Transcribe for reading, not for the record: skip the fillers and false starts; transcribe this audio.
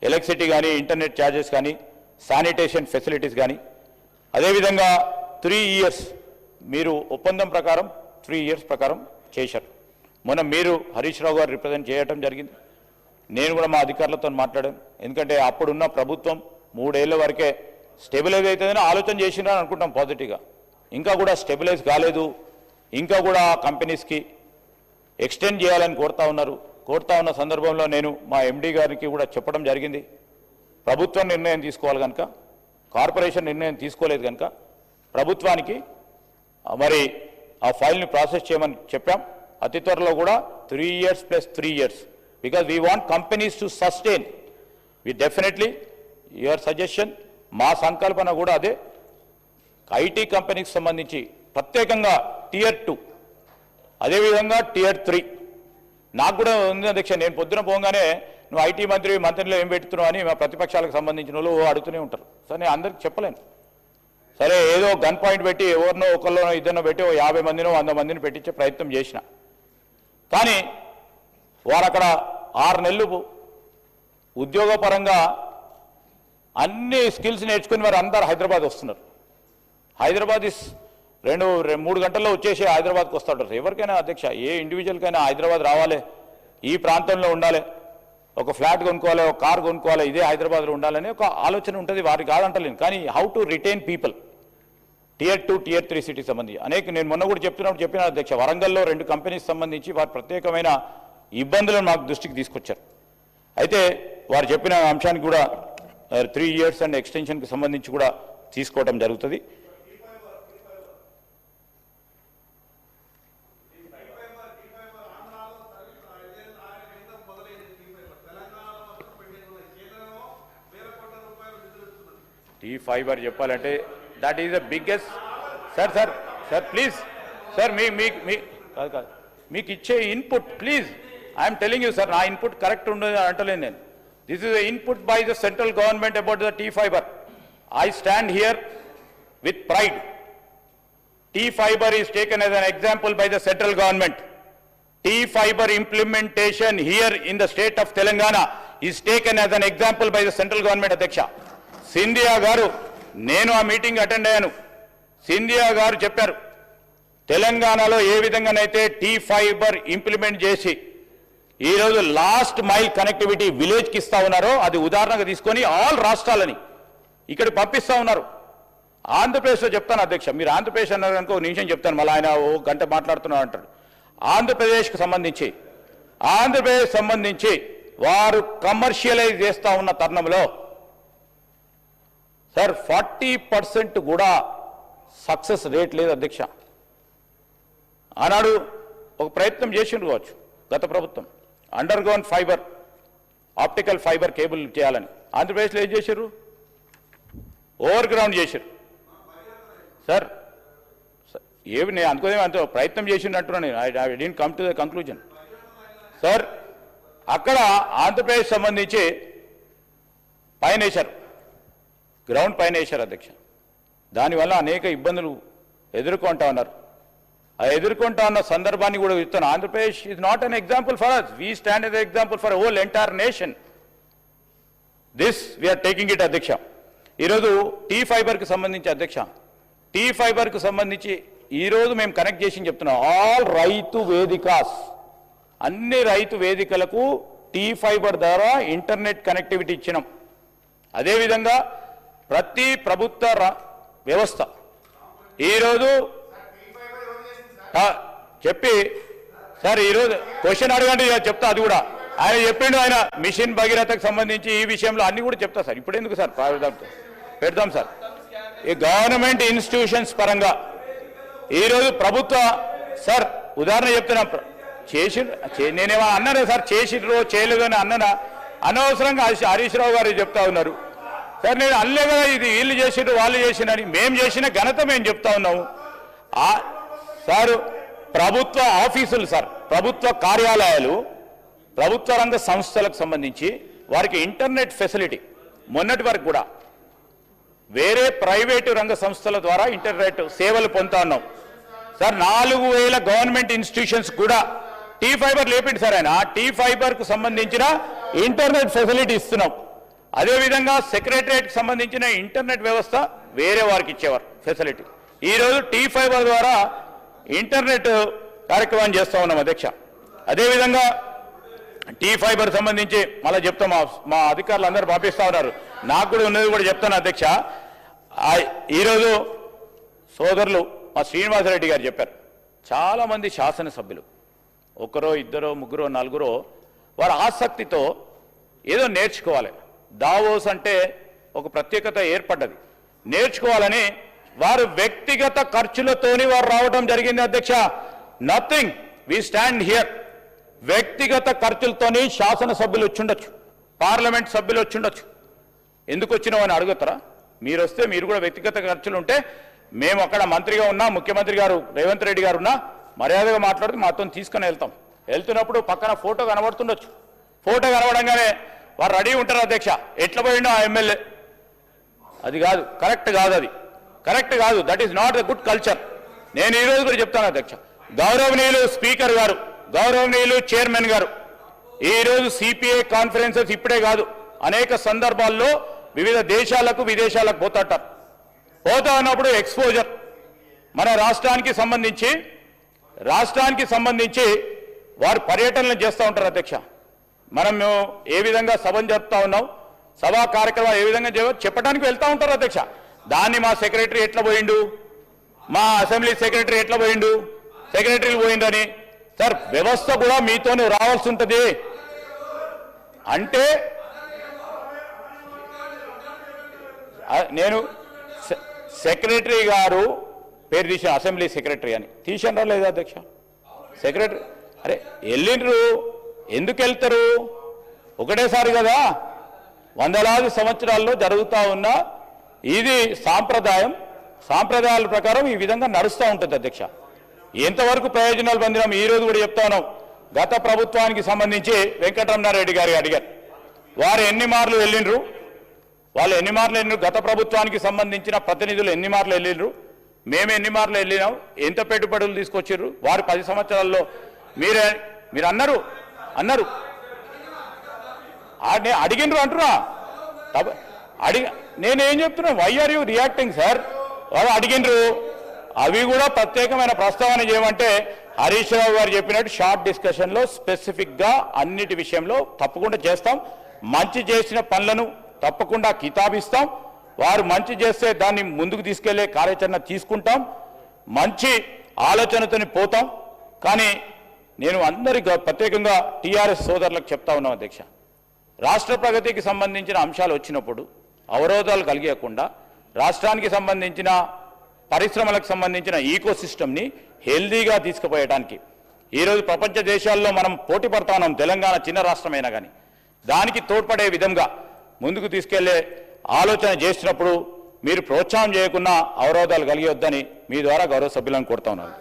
Electricity కానీ, internet charges కానీ, sanitation facilities కానీ, అదేవిధంగా 3 years మీరు ఒప్పందం ప్రకారం 3 years ప్రకారం చేశారు. మొన్న మీరు హరీష్ రావు గారు రిప్రజెంట్ చేయడం జరిగింది. నేను కూడా మా అధికారులతో మాట్లాడాను. ఎందుకంటే అప్పుడున్న ప్రభుత్వం 3 ఏళ్ల వరకే స్టెబిలైజ్ అవుతుందని ఆలోచన చేసినారని అనుకుంటాం పాజిటివ్గా. ఇంకా కూడా స్టెబిలైజ్ కాలేదు. ఇంకా కూడా కంపెనీస్కి ఎక్స్టెండ్ చేయాలని కోరుతా ఉన్న సందర్భంలో నేను మా ఎండీ గారికి కూడా చెప్పడం జరిగింది. ప్రభుత్వం నిర్ణయం తీసుకోవాలి కనుక, కార్పొరేషన్ నిర్ణయం తీసుకోలేదు కనుక ప్రభుత్వానికి మరి ఆ ఫైల్ని ప్రాసెస్ చేయమని చెప్పాం. అతి త్వరలో కూడా 3 years + 3 years, because we want companies to sustain. We definitely your suggestion, మా సంకల్పన కూడా అదే. ఐటీ కంపెనీకి సంబంధించి ప్రత్యేకంగా Tier 2, అదేవిధంగా Tier 3 నాకు కూడా ఉంది అధ్యక్ష. నేను పొద్దున పోగానే నువ్వు ఐటీ మంత్రిలో ఏం పెడుతున్నావు అని మా ప్రతిపక్షాలకు సంబంధించిన వాళ్ళు అడుగుతూనే ఉంటారు. సరే నేను అందరికి చెప్పలేను. సరే ఏదో గన్ పాయింట్ పెట్టి ఎవరినో ఒకళ్ళో ఇద్దరినో పెట్టి 50 మందినో 100 మందిని పెట్టించే ప్రయత్నం చేసిన. కానీ వారు అక్కడ 6 నెలలు ఉద్యోగపరంగా అన్ని స్కిల్స్ నేర్చుకుని వారు అందరు హైదరాబాద్ వస్తున్నారు. హైదరాబాద్ 2-3 గంటల్లో వచ్చేసి హైదరాబాద్కి వస్తుంటారు. ఎవరికైనా అధ్యక్ష, ఏ ఇండివిజువల్కైనా హైదరాబాద్ రావాలి, ఈ ప్రాంతంలో ఉండాలి, ఒక ఫ్లాట్ కొనుక్కోవాలి, ఒక కార్ కొనుక్కోవాలి, ఇదే హైదరాబాద్లో ఉండాలని ఒక ఆలోచన ఉంటుంది. వారికి కాదంటలేను. కానీ how to retain people Tier 2, Tier 3 సిటీకి సంబంధించి నేను మొన్న కూడా చెప్పిన అధ్యక్ష, వరంగల్లో 2 కంపెనీస్ సంబంధించి వారి ప్రత్యేకమైన ఇబ్బందులను మాకు దృష్టికి తీసుకొచ్చారు. అయితే వారు చెప్పిన అంశానికి కూడా 3 years అండ్ ఎక్స్టెన్షన్కి సంబంధించి కూడా తీసుకోవడం జరుగుతుంది. T-Fiber చెప్పాలంటే that is the biggest. Sir please sir, మీకు ఇచ్చే input please, I'm telling you sir, నా ఇన్పుట్ కరెక్ట్ ఉండదు అంటలేను నేను. This is the input by the central government about the T-Fiber. I stand here with pride. T-Fiber is taken as an example by the central government. T-Fiber implementation here in the state of Telangana is taken as an example by the central government, Adhyaksha. Scindia గారు, నేను ఆ meeting attend అయ్యాను. సింధియా గారు చెప్పారు, తెలంగాణలో ఏ విధంగానైతే T-Fiber implement చేసి ఈరోజు లాస్ట్ మైల్ కనెక్టివిటీ విలేజ్కి ఇస్తా ఉన్నారో అది ఉదాహరణగా తీసుకొని ఆల్ రాష్ట్రాలని ఇక్కడ పంపిస్తూ ఉన్నారు. ఆంధ్రప్రదేశ్లో చెప్తాను అధ్యక్ష, మీరు ఆంధ్రప్రదేశ్ అన్నారు కనుక 1 నిమిషం చెప్తాను, మళ్ళీ ఆయన 1 గంట మాట్లాడుతున్నారు అంటారు. ఆంధ్రప్రదేశ్కి సంబంధించి వారు కమర్షియలైజ్ చేస్తూ ఉన్న తరుణంలో సార్ 40% కూడా సక్సెస్ రేట్ లేదు అధ్యక్ష. ఆనాడు ఒక ప్రయత్నం చేసిండ్రు కావచ్చు గత ప్రభుత్వం, under ground fibre, optical fibre cable చేయాలని. ఆంధ్రప్రదేశ్లో ఏం చేశారు? ఓవర్ గ్రౌండ్ చేశారు సార్. ఏమి నేను అనుకోదేమో అంత ప్రయత్నం చేసిండు అంటున్నాను నేను. I didn't come to the conclusion sir. అక్కడ ఆంధ్రప్రదేశ్ సంబంధించి పైన వేశారు, గ్రౌండ్ పైన వేశారు అధ్యక్ష. దానివల్ల అనేక ఇబ్బందులు ఎదుర్కొంటా ఉన్నారు. ఆ ఎదుర్కొంటా ఉన్న సందర్భాన్ని కూడా చెప్తాను. Andhra Pradesh is not an example for us, we stand yes example for whole entire nation. This we are taking it అధ్యక్ష. ఈరోజు T-Fiberకి సంబంధించి అధ్యక్ష, T-Fiberకి సంబంధించి ఈరోజు మేము కనెక్ట్ చేసి చెప్తున్నాం. ఆల్ రైతు వేదికాస్, అన్ని రైతు వేదికలకు T-Fiber ద్వారా ఇంటర్నెట్ కనెక్టివిటీ ఇచ్చినాం. అదేవిధంగా ప్రతి ప్రభుత్వ వ్యవస్థ ఈరోజు చెప్పి సార్, ఈరోజు క్వశ్చన్ అడగండి చెప్తా. అది కూడా ఆయన చెప్పిండు. ఆయన మిషన్ భగీరథకు సంబంధించి ఈ విషయంలో అన్ని కూడా చెప్తా సార్. ఇప్పుడు ఎందుకు సార్ పెడదాం సార్. ఈ గవర్నమెంట్ ఇన్స్టిట్యూషన్స్ పరంగా ఈరోజు ప్రభుత్వ సార్ ఉదాహరణ చెప్తున్నాం. నేనేమో అన్నానే సార్, చేసిర్రో చేయలేదో అని అన్ననా? అనవసరంగా హరీష్ రావు గారు చెప్తా ఉన్నారు సార్. నేను అనలే కదా ఇది వీళ్ళు చేసిర్రు వాళ్ళు చేసినని. మేము చేసిన ఘనత మేము చెప్తా ఉన్నాము సార్. ప్రభుత్వ ఆఫీసులు సార్, ప్రభుత్వ కార్యాలయాలు, ప్రభుత్వ రంగ సంస్థలకు సంబంధించి వారికి ఇంటర్నెట్ ఫెసిలిటీ మొన్నటి వరకు కూడా వేరే ప్రైవేటు రంగ సంస్థల ద్వారా ఇంటర్నెట్ సేవలు పొందుతా ఉన్నాం సార్. 4000 గవర్నమెంట్ ఇన్స్టిట్యూషన్స్ కూడా T-Fiber లేపిండి సార్. ఆయన T-Fiberకు సంబంధించిన ఇంటర్నెట్ ఫెసిలిటీ ఇస్తున్నాం. అదేవిధంగా సెక్రటరియట్కి సంబంధించిన ఇంటర్నెట్ వ్యవస్థ వేరే వారికి ఇచ్చేవారు ఫెసిలిటీ. ఈరోజు T5 ద్వారా ఇంటర్నెట్ కార్యక్రమం చేస్తూ ఉన్నాం అధ్యక్ష. అదేవిధంగా T5 సంబంధించి మళ్ళీ చెప్తాం, మా అధికారులు అందరూ పంపిస్తూ ఉన్నారు, నాకు కూడా ఉన్నది కూడా చెప్తాను అధ్యక్ష. ఈరోజు సోదరులు మా శ్రీనివాసరెడ్డి గారు చెప్పారు, చాలామంది శాసనసభ్యులు ఒకరో ఇద్దరో ముగ్గురో నలుగురో వారి ఆసక్తితో ఏదో నేర్చుకోవాలి, దావోస్ అంటే ఒక ప్రత్యేకత ఏర్పడ్డది, నేర్చుకోవాలని వారు వ్యక్తిగత ఖర్చులతోని వారు రావడం జరిగింది అధ్యక్ష. Nothing, we stand here. వ్యక్తిగత ఖర్చులతోని శాసనసభ్యులు వచ్చుండొచ్చు, పార్లమెంట్ సభ్యులు వచ్చుండొచ్చు. ఎందుకు వచ్చినావు అని అడుగుతారా? మీరు వస్తే మీరు కూడా వ్యక్తిగత ఖర్చులు ఉంటే మేము అక్కడ మంత్రిగా ఉన్నా, ముఖ్యమంత్రి గారు రేవంత్ రెడ్డి గారు ఉన్నా మర్యాదగా మాట్లాడుతూ మాతో తీసుకుని వెళ్తాం. వెళ్తున్నప్పుడు పక్కన ఫోటో కనబడుతుండొచ్చు, ఫోటో కనబడంగానే వారు రెడీ ఉంటారు అధ్యక్ష. ఎట్లా పోయిండో ఆ ఎమ్మెల్యే, అది కాదు, కరెక్ట్ కాదు, అది కరెక్ట్ కాదు. That is not the good culture. నేను ఈరోజు కూడా చెప్తాను అధ్యక్ష, గౌరవనీయులు స్పీకర్ గారు, గౌరవనీయులు చైర్మన్ గారు, ఈరోజు సిపిఐ కాన్ఫరెన్సెస్ ఇప్పుడే కాదు, అనేక సందర్భాల్లో వివిధ దేశాలకు విదేశాలకు పోతా ఉన్నప్పుడు ఎక్స్పోజర్ మన రాష్ట్రానికి సంబంధించి వారు పర్యటనలు చేస్తూ ఉంటారు అధ్యక్ష. మనం ఏ విధంగా సభను జరుపుతా ఉన్నాం, సభా కార్యక్రమాలు ఏ విధంగా చెప్పడానికి వెళ్తూ ఉంటారు అధ్యక్ష. దాన్ని మా సెక్రటరీ ఎట్లా పోయిండు, మా అసెంబ్లీ సెక్రటరీ ఎట్లా పోయిండు, సెక్రటరీలు పోయిండని. సార్, వ్యవస్థ కూడా మీతోనే రావాల్సి ఉంటుంది. అంటే నేను సెక్రటరీ గారు పేరు తీసిన, అసెంబ్లీ సెక్రటరీ అని తీసారా లేదా అధ్యక్ష? సెక్రటరీ అరే వెళ్ళిండ్రు, ఎందుకు వెళ్తారు? ఒకటేసారి కదా, వందలాది సంవత్సరాల్లో జరుగుతూ ఉన్న ఇది సాంప్రదాయాల ప్రకారం ఈ విధంగా నడుస్తూ ఉంటుంది అధ్యక్ష. ఎంతవరకు ప్రయోజనాలు పొందినాం ఈరోజు కూడా చెప్తా ఉన్నాం. గత ప్రభుత్వానికి సంబంధించి వెంకటరమణారెడ్డి గారు అడిగారు, వారు ఎన్ని మార్లు వెళ్ళిండ్రు, వాళ్ళు ఎన్ని మార్లు వెళ్ళినారు, గత ప్రభుత్వానికి సంబంధించిన ప్రతినిధులు ఎన్ని మార్లు వెళ్ళిండ్రు, మేము ఎన్ని మార్లు వెళ్ళినాం, ఎంత పెట్టుబడులు తీసుకొచ్చారు వారు 10 సంవత్సరాల్లో. మీరు అన్నారు అడిగినరు అంటున్నా, నేనేం చెప్తున్నా, why are you reacting sir? వాళ్ళు అడిగినరు, అవి కూడా ప్రత్యేకమైన ప్రస్తావన చేయమంటే హరీష్ రావు గారు చెప్పినట్టు షార్ట్ డిస్కషన్లో స్పెసిఫిక్గా అన్నిటి విషయంలో తప్పకుండా చేస్తాం. మంచి చేసిన పనులను తప్పకుండా కితాబిస్తాం. వారు మంచి చేస్తే దాన్ని ముందుకు తీసుకెళ్లే కార్యాచరణ తీసుకుంటాం. మంచి ఆలోచనతోని పోతాం. కానీ నేను అందరికీ ప్రత్యేకంగా టీఆర్ఎస్ సోదరులకు చెప్తా ఉన్నాం అధ్యక్ష, రాష్ట్ర ప్రగతికి సంబంధించిన అంశాలు వచ్చినప్పుడు అవరోధాలు కలిగకుండా రాష్ట్రానికి సంబంధించిన పరిశ్రమలకు సంబంధించిన ఈకో సిస్టమ్ని హెల్దీగా తీసుకుపోయడానికి ఈరోజు ప్రపంచ దేశాల్లో మనం పోటీ పడతా ఉన్నాం. తెలంగాణ చిన్న రాష్ట్రమైనా కానీ దానికి తోడ్పడే విధంగా ముందుకు తీసుకెళ్లే ఆలోచన చేసినప్పుడు మీరు ప్రోత్సాహం చేయకుండా అవరోధాలు కలిగొద్దని మీ ద్వారా గౌరవ సభ్యులను కోరుతా ఉన్నాను.